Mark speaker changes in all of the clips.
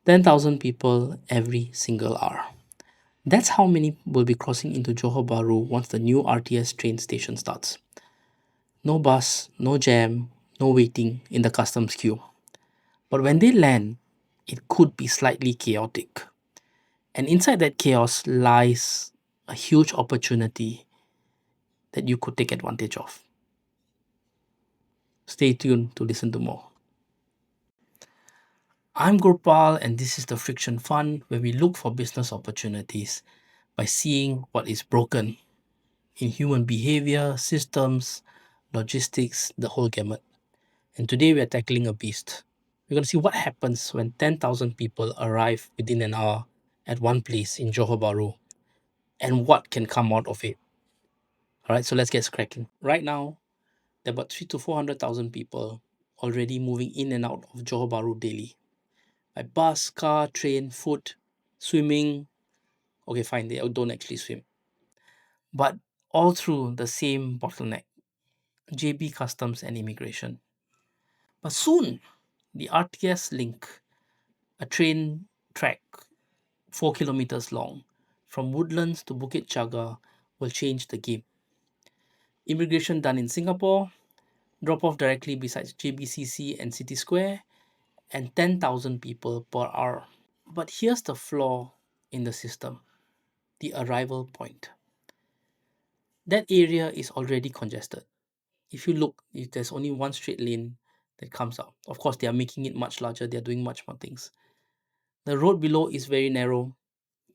Speaker 1: 10,000 people every single hour. That's how many will be crossing into Johor Bahru once the new RTS train station starts. No bus, no jam, no waiting in the customs queue. But when they land, it could be slightly chaotic. And inside that chaos lies a huge opportunity that you could take advantage of. Stay tuned to listen to more. I'm Gurpal, and this is the Friction Fund, where we look for business opportunities by seeing what is broken in human behavior, systems, logistics, the whole gamut. And today we are tackling a beast. We're going to see what happens when 10,000 people arrive within an hour at one place in Johor Bahru and what can come out of it. All right, so let's get cracking. Right now, there are about 3 to 400,000 people already moving in and out of Johor Bahru daily by bus, car, train, foot, swimming. Okay, fine, they don't actually swim. But all through the same bottleneck, JB Customs and Immigration. But soon, the RTS link, a train track 4 kilometers long from Woodlands to Bukit Jaga, will change the game. Immigration done in Singapore, drop off directly beside JBCC and City Square, and 10,000 people per hour. But here's the flaw in the system, the arrival point. That area is already congested. If you look, if there's only one straight lane that comes out. Of course, they are making it much larger, they are doing much more things. The road below is very narrow,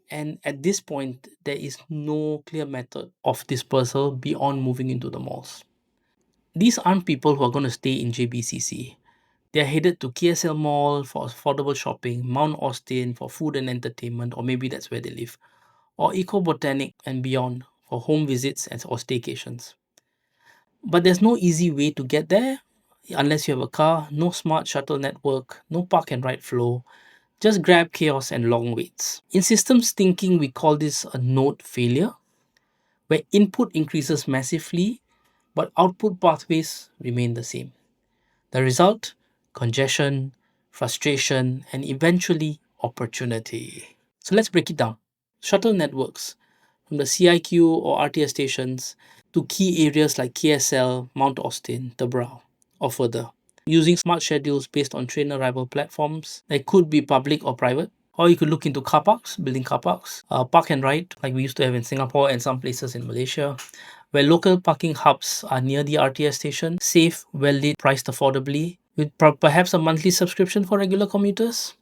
Speaker 1: and at this point, there is no clear method of dispersal beyond moving into the malls. These aren't people who are going to stay in JBCC. They're headed to KSL Mall for affordable shopping, Mount Austin for food and entertainment, or maybe that's where they live, or Eco Botanic and beyond for home visits or staycations. But there's no easy way to get there unless you have a car, no smart shuttle network, no park and ride flow, just grab chaos and long waits. In systems thinking, we call this a node failure, where input increases massively, but output pathways remain the same. The result? Congestion, frustration, and eventually opportunity. So let's break it down. Shuttle networks, from the CIQ or RTS stations to key areas like KSL, Mount Austin, the Brow, or further. Using smart schedules based on train arrival platforms that could be public or private. Or you could look into car parks, building car parks, park and ride, like we used to have in Singapore and some places in Malaysia, where local parking hubs are near the RTS station, safe, well lit, priced affordably, with perhaps a monthly subscription for regular commuters.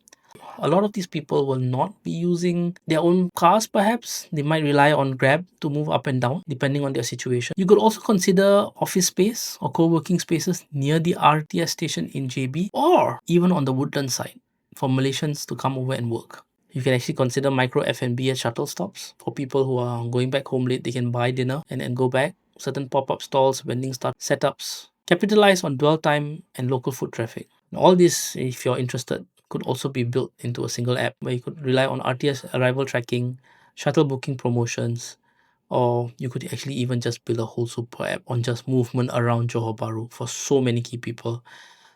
Speaker 1: A lot of these people will not be using their own cars, perhaps. They might rely on Grab to move up and down, depending on their situation. You could also consider office space or co working spaces near the RTS station in JB or even on the Woodland side for Malaysians to come over and work. You can actually consider micro F&B at shuttle stops. For people who are going back home late, they can buy dinner and then go back. Certain pop-up stalls, vending setups. Capitalize on dwell time and local foot traffic. All this, if you're interested, could also be built into a single app where you could rely on RTS arrival tracking, shuttle booking promotions, or you could actually even just build a whole super app on just movement around Johor Bahru for so many key people.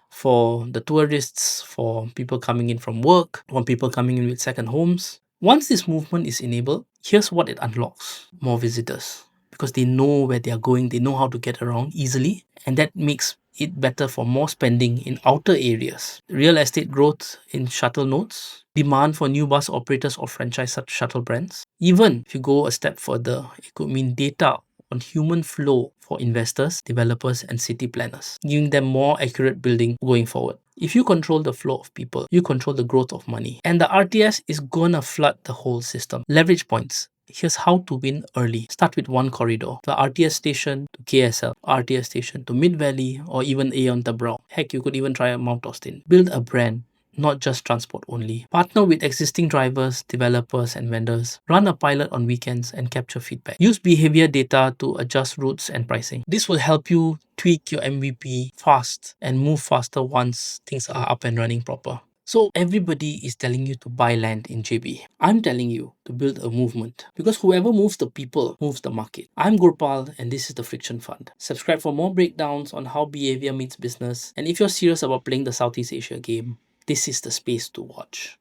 Speaker 1: For the tourists, for people coming in from work, for people coming in with second homes. Once this movement is enabled, here's what it unlocks: more visitors. Because they know where they are going, they know how to get around easily, and that makes it better for more spending in outer areas. Real estate growth in shuttle nodes, demand for new bus operators or franchise shuttle brands. Even if you go a step further, it could mean data on human flow for investors, developers, and city planners, giving them more accurate building going forward. If you control the flow of people, you control the growth of money. And the RTS is gonna flood the whole system. Leverage points. Here's how to win early. Start with one corridor. The RTS station to KSL, RTS station to Mid Valley, or even Aeon Tabrau. Heck, you could even try Mount Austin. Build a brand, not just transport only. Partner with existing drivers, developers, and vendors. Run a pilot on weekends and capture feedback. Use behavior data to adjust routes and pricing. This will help you tweak your MVP fast and move faster once things are up and running proper. So everybody is telling you to buy land in JB. I'm telling you to build a movement, because whoever moves the people moves the market. I'm Gurpal, and this is the Friction Fund. Subscribe for more breakdowns on how behavior meets business. And if you're serious about playing the Southeast Asia game, this is the space to watch.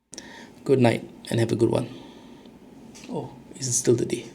Speaker 1: Good night and have a good one. Oh, is it still the day?